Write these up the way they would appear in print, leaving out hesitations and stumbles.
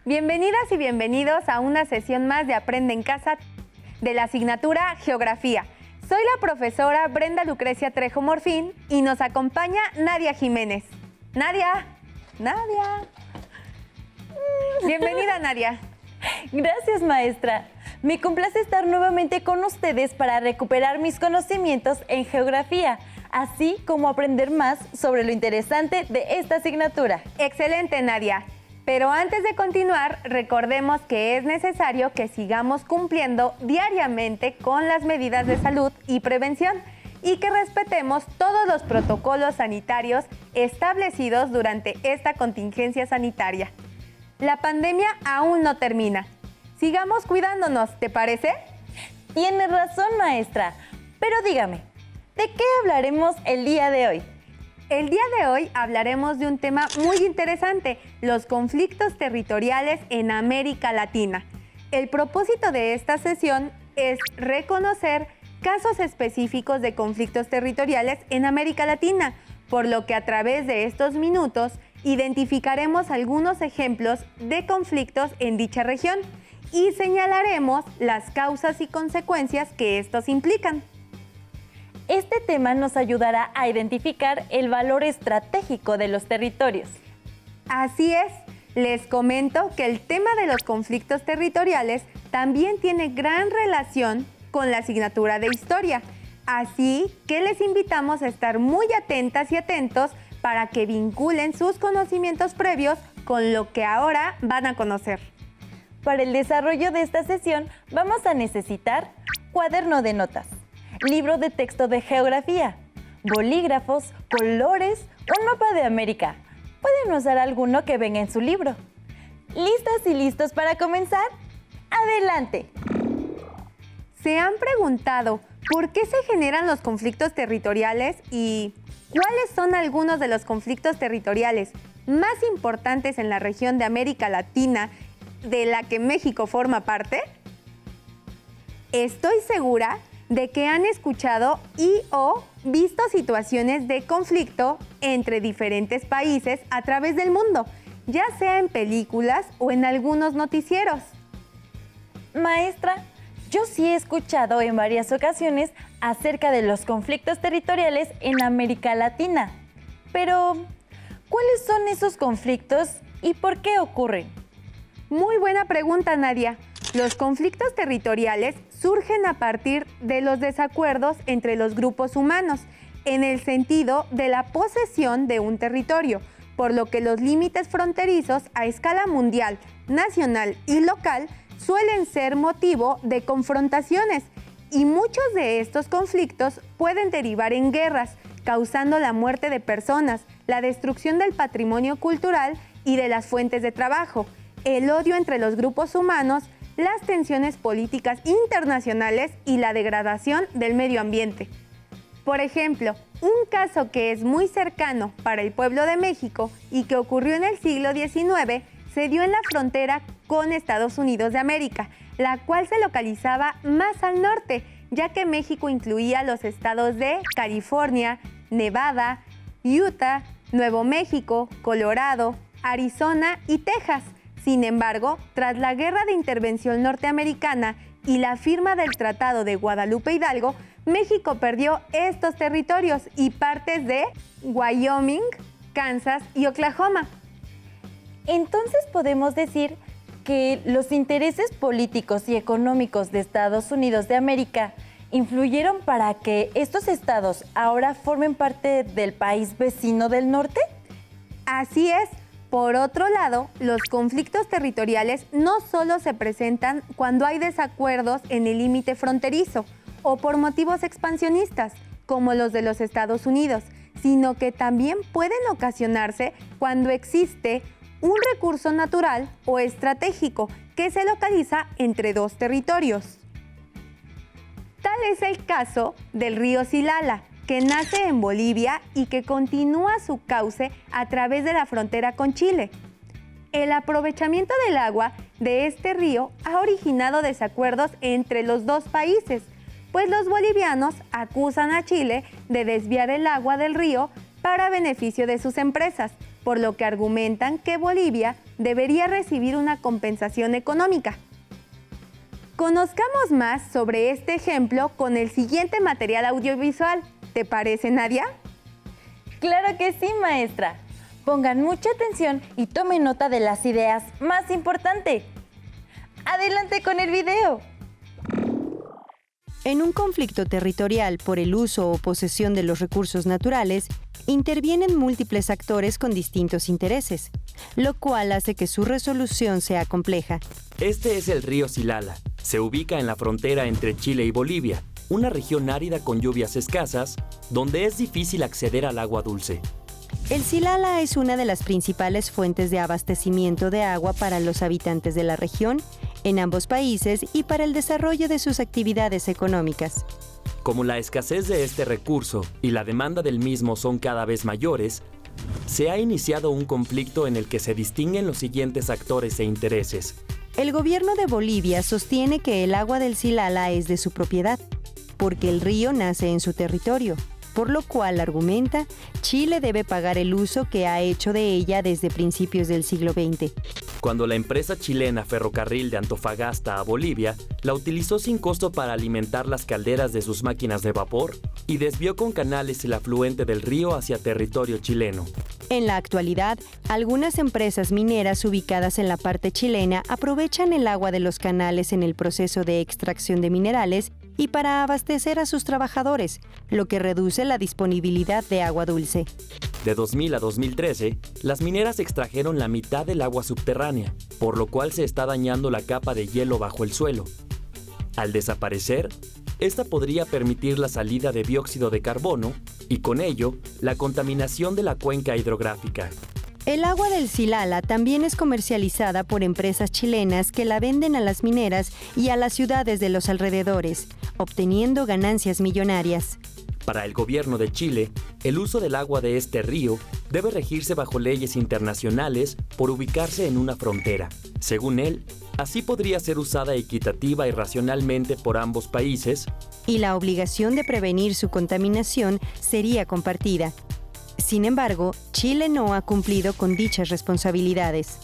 Bienvenidas y bienvenidos a una sesión más de Aprende en Casa de la asignatura Geografía. Soy la profesora Brenda Lucrecia Trejo Morfín y nos acompaña Nadia Jiménez. Nadia. Bienvenida, Nadia. Gracias, maestra. Me complace estar nuevamente con ustedes para recuperar mis conocimientos en geografía, así como aprender más sobre lo interesante de esta asignatura. Excelente, Nadia. Pero antes de continuar, recordemos que es necesario que sigamos cumpliendo diariamente con las medidas de salud y prevención y que respetemos todos los protocolos sanitarios establecidos durante esta contingencia sanitaria. La pandemia aún no termina. Sigamos cuidándonos, ¿te parece? Tiene razón, maestra. Pero dígame, ¿de qué hablaremos el día de hoy? El día de hoy hablaremos de un tema muy interesante, los conflictos territoriales en América Latina. El propósito de esta sesión es reconocer casos específicos de conflictos territoriales en América Latina, por lo que a través de estos minutos identificaremos algunos ejemplos de conflictos en dicha región y señalaremos las causas y consecuencias que estos implican. Este tema nos ayudará a identificar el valor estratégico de los territorios. Así es, les comento que el tema de los conflictos territoriales también tiene gran relación con la asignatura de Historia, así que les invitamos a estar muy atentas y atentos para que vinculen sus conocimientos previos con lo que ahora van a conocer. Para el desarrollo de esta sesión vamos a necesitar cuaderno de notas, libro de texto de geografía, bolígrafos, colores, un mapa de América. Pueden usar alguno que venga en su libro. ¿Listas y listos para comenzar? ¡Adelante! ¿Se han preguntado por qué se generan los conflictos territoriales y cuáles son algunos de los conflictos territoriales más importantes en la región de América Latina de la que México forma parte? Estoy segura de que han escuchado y o visto situaciones de conflicto entre diferentes países a través del mundo, ya sea en películas o en algunos noticieros. Maestra, yo sí he escuchado en varias ocasiones acerca de los conflictos territoriales en América Latina. Pero, ¿cuáles son esos conflictos y por qué ocurren? Muy buena pregunta, Nadia. Los conflictos territoriales surgen a partir de los desacuerdos entre los grupos humanos, en el sentido de la posesión de un territorio, por lo que los límites fronterizos a escala mundial, nacional y local suelen ser motivo de confrontaciones, y muchos de estos conflictos pueden derivar en guerras, causando la muerte de personas, la destrucción del patrimonio cultural y de las fuentes de trabajo, el odio entre los grupos humanos, las tensiones políticas internacionales y la degradación del medio ambiente. Por ejemplo, un caso que es muy cercano para el pueblo de México y que ocurrió en el siglo XIX se dio en la frontera con Estados Unidos de América, la cual se localizaba más al norte, ya que México incluía los estados de California, Nevada, Utah, Nuevo México, Colorado, Arizona y Texas. Sin embargo, tras la Guerra de Intervención Norteamericana y la firma del Tratado de Guadalupe Hidalgo, México perdió estos territorios y partes de Wyoming, Kansas y Oklahoma. Entonces podemos decir que los intereses políticos y económicos de Estados Unidos de América influyeron para que estos estados ahora formen parte del país vecino del norte. Así es. Por otro lado, los conflictos territoriales no solo se presentan cuando hay desacuerdos en el límite fronterizo o por motivos expansionistas, como los de los Estados Unidos, sino que también pueden ocasionarse cuando existe un recurso natural o estratégico que se localiza entre dos territorios. Tal es el caso del río Silala, que nace en Bolivia y que continúa su cauce a través de la frontera con Chile. El aprovechamiento del agua de este río ha originado desacuerdos entre los dos países, pues los bolivianos acusan a Chile de desviar el agua del río para beneficio de sus empresas, por lo que argumentan que Bolivia debería recibir una compensación económica. Conozcamos más sobre este ejemplo con el siguiente material audiovisual. ¿Te parece, Nadia? Claro que sí, maestra. Pongan mucha atención y tomen nota de las ideas más importantes. ¡Adelante con el video! En un conflicto territorial por el uso o posesión de los recursos naturales, intervienen múltiples actores con distintos intereses, lo cual hace que su resolución sea compleja. Este es el río Silala. Se ubica en la frontera entre Chile y Bolivia, una región árida con lluvias escasas, donde es difícil acceder al agua dulce. El Silala es una de las principales fuentes de abastecimiento de agua para los habitantes de la región, en ambos países y para el desarrollo de sus actividades económicas. Como la escasez de este recurso y la demanda del mismo son cada vez mayores, se ha iniciado un conflicto en el que se distinguen los siguientes actores e intereses. El gobierno de Bolivia sostiene que el agua del Silala es de su propiedad, porque el río nace en su territorio, por lo cual, argumenta, Chile debe pagar el uso que ha hecho de ella desde principios del siglo XX. Cuando la empresa chilena Ferrocarril de Antofagasta a Bolivia la utilizó sin costo para alimentar las calderas de sus máquinas de vapor y desvió con canales el afluente del río hacia territorio chileno. En la actualidad, algunas empresas mineras ubicadas en la parte chilena aprovechan el agua de los canales en el proceso de extracción de minerales y para abastecer a sus trabajadores, lo que reduce la disponibilidad de agua dulce. De 2000 a 2013, las mineras extrajeron la mitad del agua subterránea, por lo cual se está dañando la capa de hielo bajo el suelo. Al desaparecer, esta podría permitir la salida de dióxido de carbono y con ello, la contaminación de la cuenca hidrográfica. El agua del Silala también es comercializada por empresas chilenas que la venden a las mineras y a las ciudades de los alrededores, obteniendo ganancias millonarias. Para el gobierno de Chile, el uso del agua de este río debe regirse bajo leyes internacionales por ubicarse en una frontera. Según él, así podría ser usada equitativa y racionalmente por ambos países, y la obligación de prevenir su contaminación sería compartida. Sin embargo, Chile no ha cumplido con dichas responsabilidades.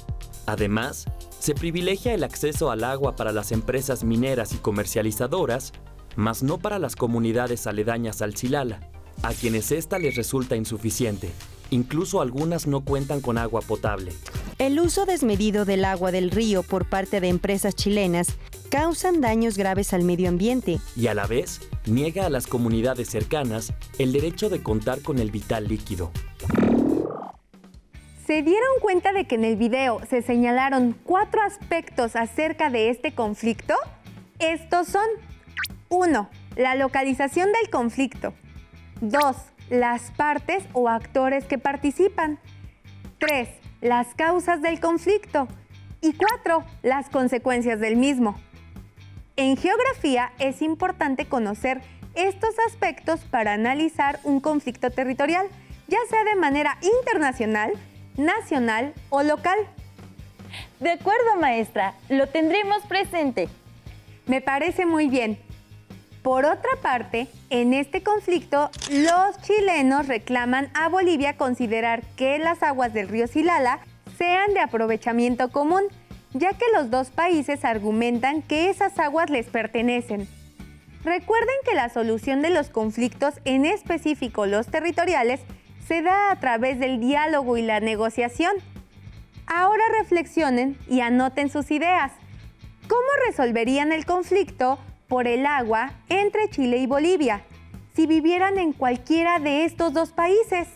Además, se privilegia el acceso al agua para las empresas mineras y comercializadoras, mas no para las comunidades aledañas al Silala, a quienes esta les resulta insuficiente. Incluso algunas no cuentan con agua potable. El uso desmedido del agua del río por parte de empresas chilenas causan daños graves al medio ambiente. Y a la vez, niega a las comunidades cercanas el derecho de contar con el vital líquido. ¿Se dieron cuenta de que en el video se señalaron 4 aspectos acerca de este conflicto? Estos son: 1. La localización del conflicto. 2. Las partes o actores que participan. 3. Las causas del conflicto. Y 4. Las consecuencias del mismo. En geografía es importante conocer estos aspectos para analizar un conflicto territorial, ya sea de manera internacional, nacional o local. De acuerdo, maestra, lo tendremos presente. Me parece muy bien. Por otra parte, en este conflicto, los chilenos reclaman a Bolivia considerar que las aguas del río Silala sean de aprovechamiento común, ya que los dos países argumentan que esas aguas les pertenecen. Recuerden que la solución de los conflictos, en específico los territoriales, se da a través del diálogo y la negociación. Ahora reflexionen y anoten sus ideas. ¿Cómo resolverían el conflicto por el agua entre Chile y Bolivia si vivieran en cualquiera de estos dos países?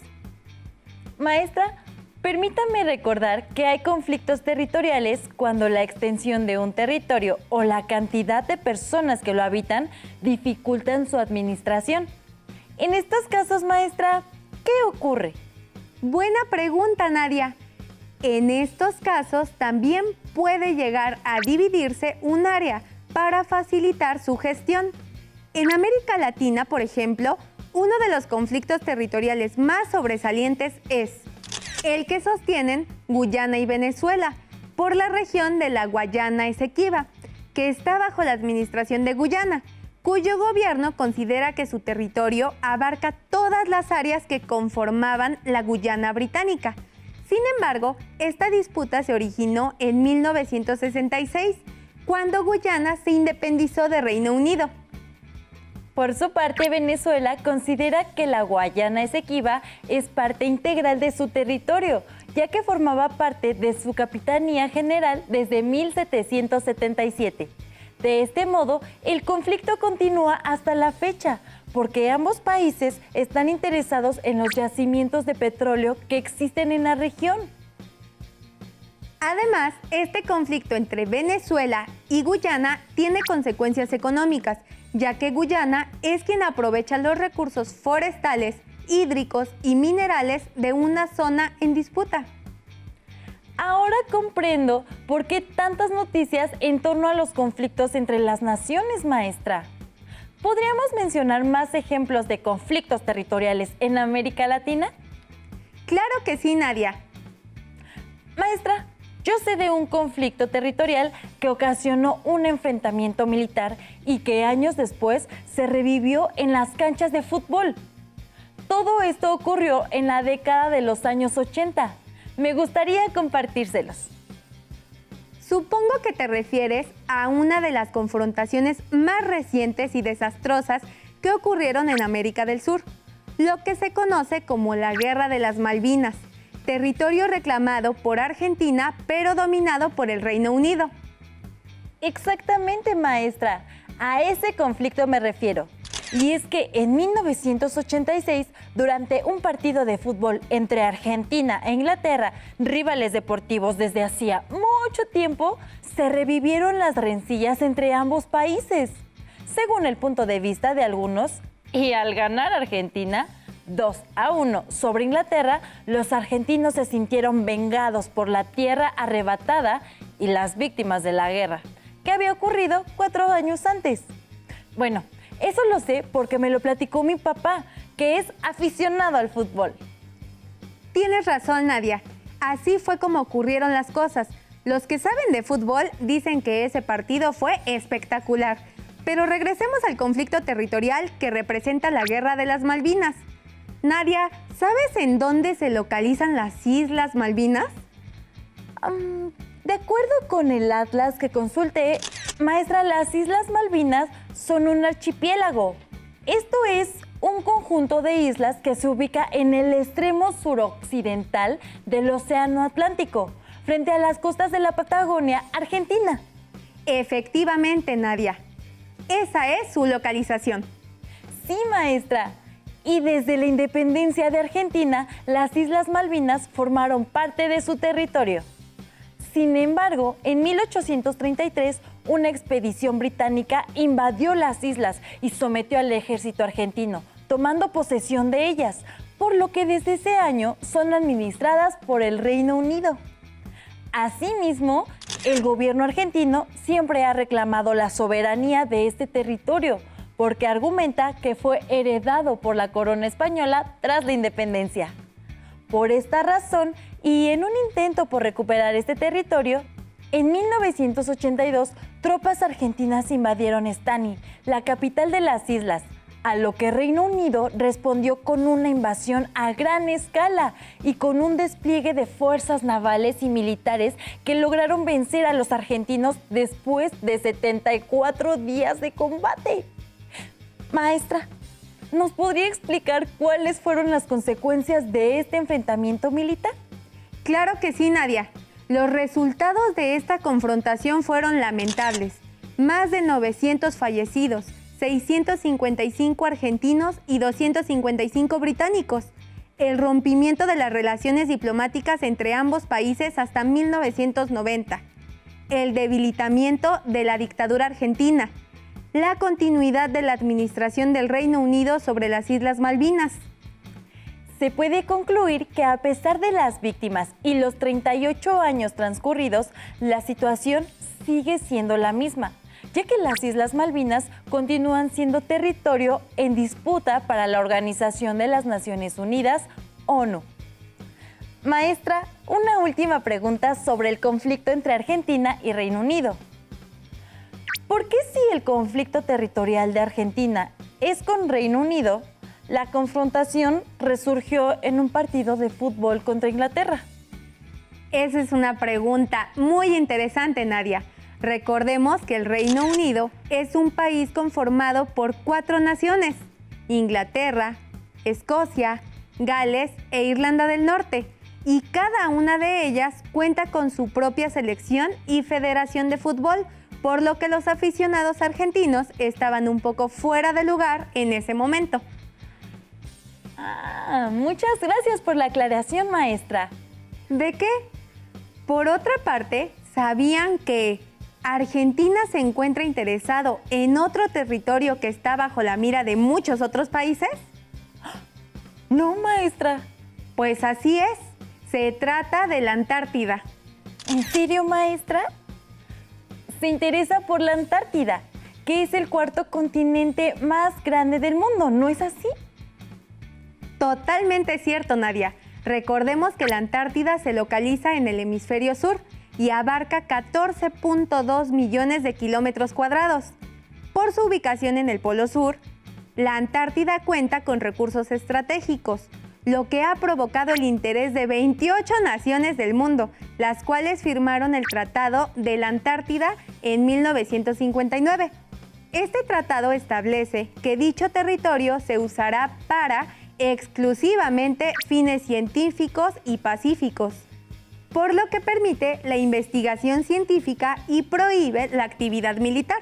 Maestra, permítame recordar que hay conflictos territoriales cuando la extensión de un territorio o la cantidad de personas que lo habitan dificultan su administración. En estos casos, maestra, ¿qué ocurre? Buena pregunta, Nadia. En estos casos también puede llegar a dividirse un área para facilitar su gestión. En América Latina, por ejemplo, uno de los conflictos territoriales más sobresalientes es el que sostienen Guyana y Venezuela por la región de la Guayana Esequiba, que está bajo la administración de Guyana, cuyo gobierno considera que su territorio abarca todas las áreas que conformaban la Guyana británica. Sin embargo, esta disputa se originó en 1966, cuando Guyana se independizó de Reino Unido. Por su parte, Venezuela considera que la Guayana Esequiba es parte integral de su territorio, ya que formaba parte de su Capitanía General desde 1777. De este modo, el conflicto continúa hasta la fecha, porque ambos países están interesados en los yacimientos de petróleo que existen en la región. Además, este conflicto entre Venezuela y Guyana tiene consecuencias económicas, ya que Guyana es quien aprovecha los recursos forestales, hídricos y minerales de una zona en disputa. Ahora comprendo por qué tantas noticias en torno a los conflictos entre las naciones, maestra. ¿Podríamos mencionar más ejemplos de conflictos territoriales en América Latina? Claro que sí, Nadia. Maestra, yo sé de un conflicto territorial que ocasionó un enfrentamiento militar y que años después se revivió en las canchas de fútbol. Todo esto ocurrió en la década de los años 80. Me gustaría compartírselos. Supongo que te refieres a una de las confrontaciones más recientes y desastrosas que ocurrieron en América del Sur, lo que se conoce como la Guerra de las Malvinas, territorio reclamado por Argentina pero dominado por el Reino Unido. Exactamente, maestra. A ese conflicto me refiero. Y es que en 1986, durante un partido de fútbol entre Argentina e Inglaterra, rivales deportivos desde hacía mucho tiempo, se revivieron las rencillas entre ambos países. Según el punto de vista de algunos, y al ganar Argentina 2-1 sobre Inglaterra, los argentinos se sintieron vengados por la tierra arrebatada y las víctimas de la guerra, que había ocurrido 4 años antes. Bueno, eso lo sé porque me lo platicó mi papá, que es aficionado al fútbol. Tienes razón, Nadia. Así fue como ocurrieron las cosas. Los que saben de fútbol dicen que ese partido fue espectacular. Pero regresemos al conflicto territorial que representa la Guerra de las Malvinas. Nadia, ¿sabes en dónde se localizan las Islas Malvinas? De acuerdo con el atlas que consulté, maestra, las Islas Malvinas son un archipiélago. Esto es un conjunto de islas que se ubica en el extremo suroccidental del Océano Atlántico, frente a las costas de la Patagonia, Argentina. Efectivamente, Nadia. Esa es su localización. Sí, maestra. Y desde la independencia de Argentina, las Islas Malvinas formaron parte de su territorio. Sin embargo, en 1833, una expedición británica invadió las islas y sometió al ejército argentino, tomando posesión de ellas, por lo que desde ese año son administradas por el Reino Unido. Asimismo, el gobierno argentino siempre ha reclamado la soberanía de este territorio, porque argumenta que fue heredado por la corona española tras la independencia. Por esta razón, y en un intento por recuperar este territorio, en 1982, tropas argentinas invadieron Estani, la capital de las islas, a lo que Reino Unido respondió con una invasión a gran escala y con un despliegue de fuerzas navales y militares que lograron vencer a los argentinos después de 74 días de combate. Maestra, ¿nos podría explicar cuáles fueron las consecuencias de este enfrentamiento militar? Claro que sí, Nadia. Los resultados de esta confrontación fueron lamentables. Más de 900 fallecidos, 655 argentinos y 255 británicos. El rompimiento de las relaciones diplomáticas entre ambos países hasta 1990. El debilitamiento de la dictadura argentina. La continuidad de la administración del Reino Unido sobre las Islas Malvinas. Se puede concluir que a pesar de las víctimas y los 38 años transcurridos, la situación sigue siendo la misma, ya que las Islas Malvinas continúan siendo territorio en disputa para la Organización de las Naciones Unidas, ONU. Maestra, una última pregunta sobre el conflicto entre Argentina y Reino Unido. ¿Por qué si el conflicto territorial de Argentina es con Reino Unido, la confrontación resurgió en un partido de fútbol contra Inglaterra? Esa es una pregunta muy interesante, Nadia. Recordemos que el Reino Unido es un país conformado por 4 naciones: Inglaterra, Escocia, Gales e Irlanda del Norte. Y cada una de ellas cuenta con su propia selección y federación de fútbol, por lo que los aficionados argentinos estaban un poco fuera de lugar en ese momento. Muchas gracias por la aclaración, maestra. ¿De qué? Por otra parte, ¿sabían que Argentina se encuentra interesado en otro territorio que está bajo la mira de muchos otros países? No, maestra. Pues así es. Se trata de la Antártida. ¿En serio, maestra? Se interesa por la Antártida, que es el 4º continente más grande del mundo, ¿no es así? Totalmente cierto, Nadia. Recordemos que la Antártida se localiza en el hemisferio sur y abarca 14.2 millones de kilómetros cuadrados. Por su ubicación en el Polo Sur, la Antártida cuenta con recursos estratégicos, lo que ha provocado el interés de 28 naciones del mundo, las cuales firmaron el Tratado de la Antártida en 1959. Este tratado establece que dicho territorio se usará para exclusivamente fines científicos y pacíficos, por lo que permite la investigación científica y prohíbe la actividad militar.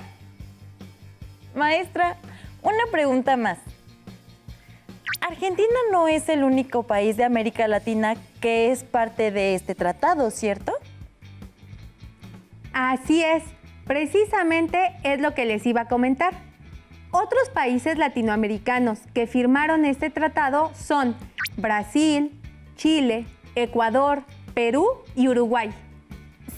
Maestra, una pregunta más. Argentina no es el único país de América Latina que es parte de este tratado, ¿cierto? Así es, precisamente es lo que les iba a comentar. Otros países latinoamericanos que firmaron este tratado son Brasil, Chile, Ecuador, Perú y Uruguay.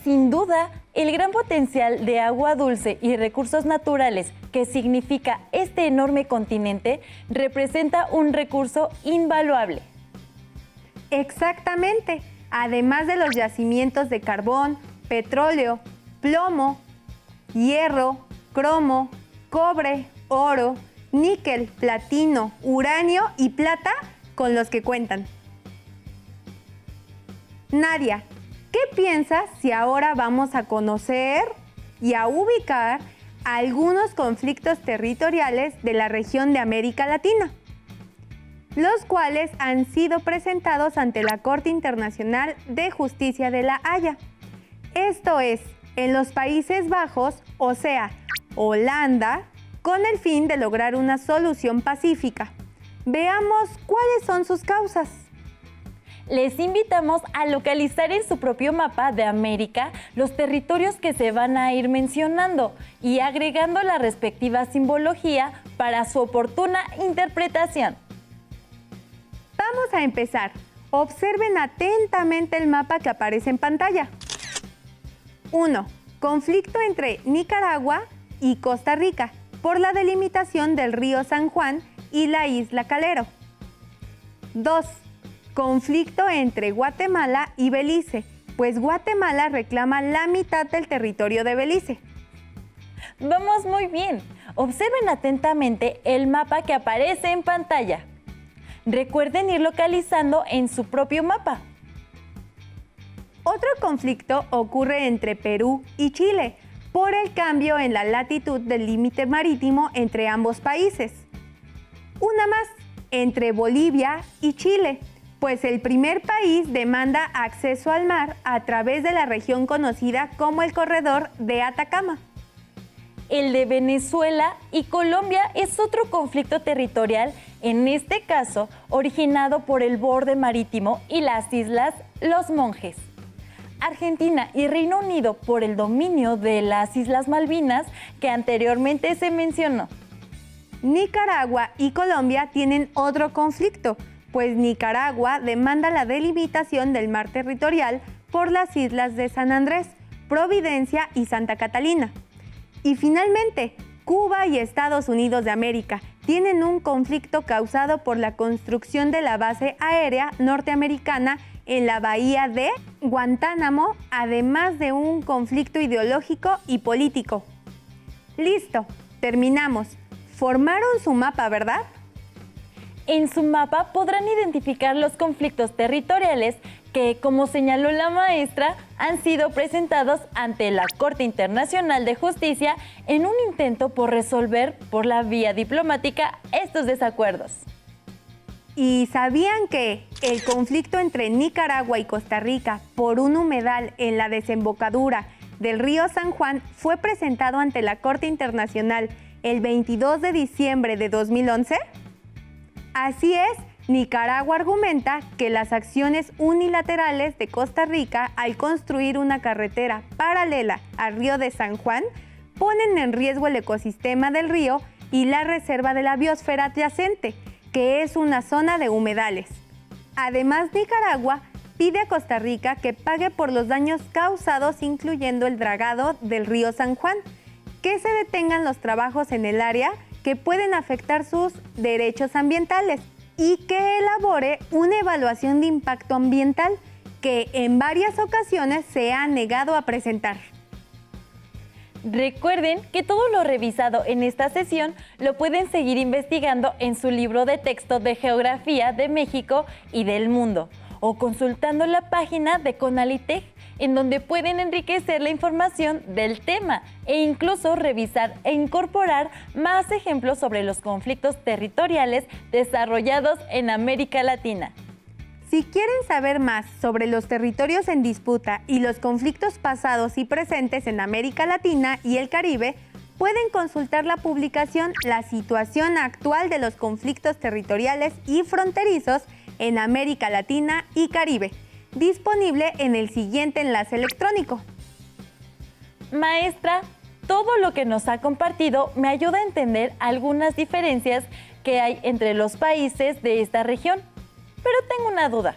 Sin duda, el gran potencial de agua dulce y recursos naturales que significa este enorme continente representa un recurso invaluable. Exactamente, además de los yacimientos de carbón, petróleo, plomo, hierro, cromo, cobre, oro, níquel, platino, uranio y plata con los que cuentan. Nadia, ¿qué piensas si ahora vamos a conocer y a ubicar algunos conflictos territoriales de la región de América Latina, los cuales han sido presentados ante la Corte Internacional de Justicia de La Haya? Esto es, en los Países Bajos, o sea, Holanda, con el fin de lograr una solución pacífica. Veamos cuáles son sus causas. Les invitamos a localizar en su propio mapa de América los territorios que se van a ir mencionando y agregando la respectiva simbología para su oportuna interpretación. Vamos a empezar. Observen atentamente el mapa que aparece en pantalla. 1. Conflicto entre Nicaragua y Costa Rica por la delimitación del río San Juan y la isla Calero. 2. Conflicto entre Guatemala y Belice, pues Guatemala reclama la mitad del territorio de Belice. Vamos muy bien. Observen atentamente el mapa que aparece en pantalla. Recuerden ir localizando en su propio mapa. Otro conflicto ocurre entre Perú y Chile por el cambio en la latitud del límite marítimo entre ambos países. Una más, entre Bolivia y Chile, pues el primer país demanda acceso al mar a través de la región conocida como el Corredor de Atacama. El de Venezuela y Colombia es otro conflicto territorial, en este caso originado por el borde marítimo y las islas Los Monjes. Argentina y Reino Unido por el dominio de las Islas Malvinas que anteriormente se mencionó. Nicaragua y Colombia tienen otro conflicto, pues Nicaragua demanda la delimitación del mar territorial por las islas de San Andrés, Providencia y Santa Catalina. Y finalmente, Cuba y Estados Unidos de América tienen un conflicto causado por la construcción de la base aérea norteamericana en la bahía de Guantánamo, además de un conflicto ideológico y político. Listo, terminamos. Formaron su mapa, ¿verdad? En su mapa podrán identificar los conflictos territoriales que, como señaló la maestra, han sido presentados ante la Corte Internacional de Justicia en un intento por resolver por la vía diplomática estos desacuerdos. ¿Y sabían que el conflicto entre Nicaragua y Costa Rica por un humedal en la desembocadura del río San Juan fue presentado ante la Corte Internacional el 22 de diciembre de 2011? Así es, Nicaragua argumenta que las acciones unilaterales de Costa Rica al construir una carretera paralela al río de San Juan ponen en riesgo el ecosistema del río y la reserva de la biosfera adyacente, que es una zona de humedales. Además, Nicaragua pide a Costa Rica que pague por los daños causados, incluyendo el dragado del río San Juan, que se detengan los trabajos en el área que pueden afectar sus derechos ambientales y que elabore una evaluación de impacto ambiental que en varias ocasiones se ha negado a presentar. Recuerden que todo lo revisado en esta sesión lo pueden seguir investigando en su libro de texto de Geografía de México y del mundo o consultando la página de Conalitec, en donde pueden enriquecer la información del tema e incluso revisar e incorporar más ejemplos sobre los conflictos territoriales desarrollados en América Latina. Si quieren saber más sobre los territorios en disputa y los conflictos pasados y presentes en América Latina y el Caribe, pueden consultar la publicación La situación actual de los conflictos territoriales y fronterizos en América Latina y Caribe, disponible en el siguiente enlace electrónico. Maestra, todo lo que nos ha compartido me ayuda a entender algunas diferencias que hay entre los países de esta región. Pero tengo una duda.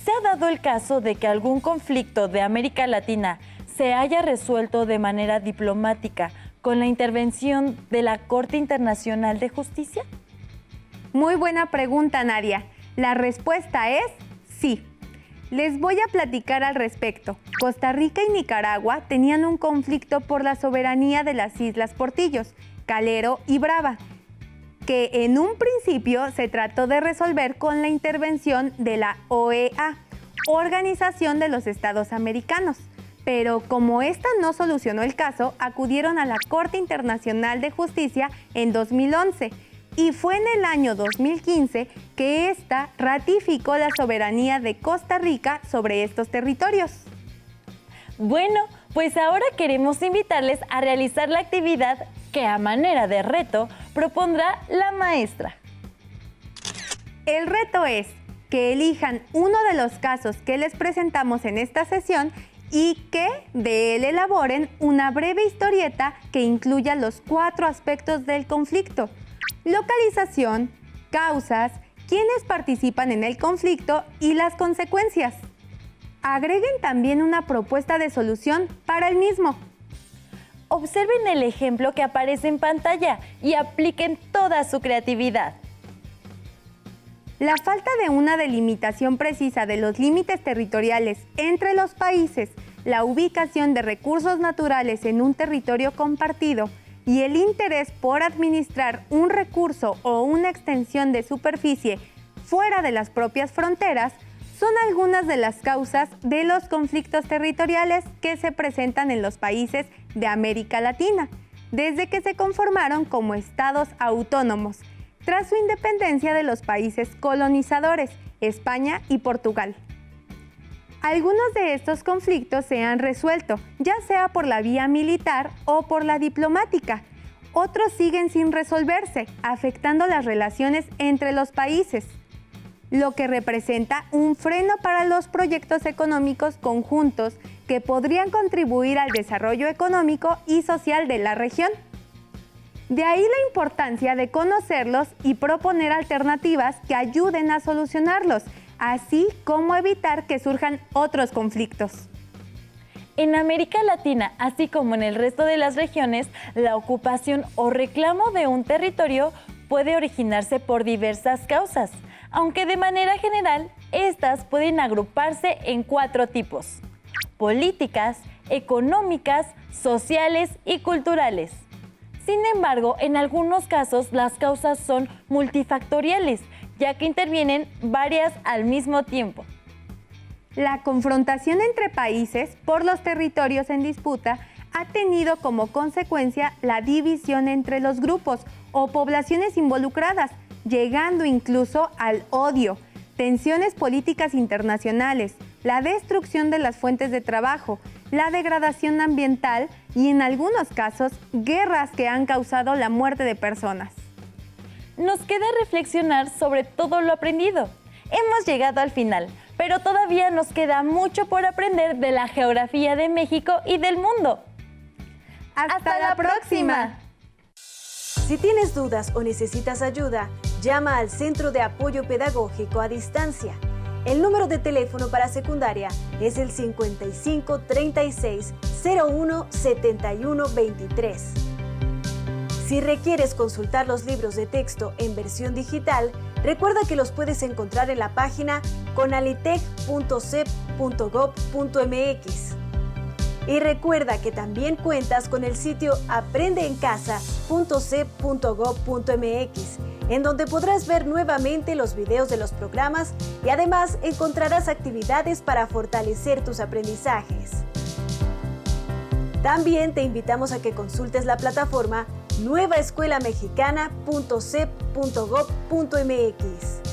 ¿Se ha dado el caso de que algún conflicto de América Latina se haya resuelto de manera diplomática con la intervención de la Corte Internacional de Justicia? Muy buena pregunta, Nadia. La respuesta es sí. Les voy a platicar al respecto. Costa Rica y Nicaragua tenían un conflicto por la soberanía de las Islas Portillos, Calero y Brava, que en un principio se trató de resolver con la intervención de la OEA, Organización de los Estados Americanos. Pero como esta no solucionó el caso, acudieron a la Corte Internacional de Justicia en 2011 y fue en el año 2015 que ésta ratificó la soberanía de Costa Rica sobre estos territorios. Bueno, pues ahora queremos invitarles a realizar la actividad que a manera de reto propondrá la maestra. El reto es que elijan uno de los casos que les presentamos en esta sesión y que de él elaboren una breve historieta que incluya los 4 aspectos del conflicto: localización, causas, quiénes participan en el conflicto y las consecuencias. Agreguen también una propuesta de solución para el mismo. Observen el ejemplo que aparece en pantalla y apliquen toda su creatividad. La falta de una delimitación precisa de los límites territoriales entre los países, la ubicación de recursos naturales en un territorio compartido y el interés por administrar un recurso o una extensión de superficie fuera de las propias fronteras son algunas de las causas de los conflictos territoriales que se presentan en los países de América Latina, desde que se conformaron como estados autónomos, tras su independencia de los países colonizadores, España y Portugal. Algunos de estos conflictos se han resuelto, ya sea por la vía militar o por la diplomática. Otros siguen sin resolverse, afectando las relaciones entre los países, lo que representa un freno para los proyectos económicos conjuntos que podrían contribuir al desarrollo económico y social de la región. De ahí la importancia de conocerlos y proponer alternativas que ayuden a solucionarlos, así como evitar que surjan otros conflictos. En América Latina, así como en el resto de las regiones, la ocupación o reclamo de un territorio puede originarse por diversas causas, aunque de manera general, estas pueden agruparse en 4 tipos: políticas, económicas, sociales y culturales. Sin embargo, en algunos casos las causas son multifactoriales, ya que intervienen varias al mismo tiempo. La confrontación entre países por los territorios en disputa ha tenido como consecuencia la división entre los grupos o poblaciones involucradas, llegando incluso al odio, tensiones políticas internacionales, la destrucción de las fuentes de trabajo, la degradación ambiental y en algunos casos guerras que han causado la muerte de personas. Nos queda reflexionar sobre todo lo aprendido. Hemos llegado al final, pero todavía nos queda mucho por aprender de la geografía de México y del mundo. ¡Hasta la próxima! Si tienes dudas o necesitas ayuda, llama al Centro de Apoyo Pedagógico a Distancia. El número de teléfono para secundaria es el 55 36 01 71 23. Si requieres consultar los libros de texto en versión digital, recuerda que los puedes encontrar en la página conalitec.cep.gov.mx. Y recuerda que también cuentas con el sitio aprendeencasa.cep.gov.mx, en donde podrás ver nuevamente los videos de los programas y además encontrarás actividades para fortalecer tus aprendizajes. También te invitamos a que consultes la plataforma nuevaescuelamexicana.cep.gov.mx.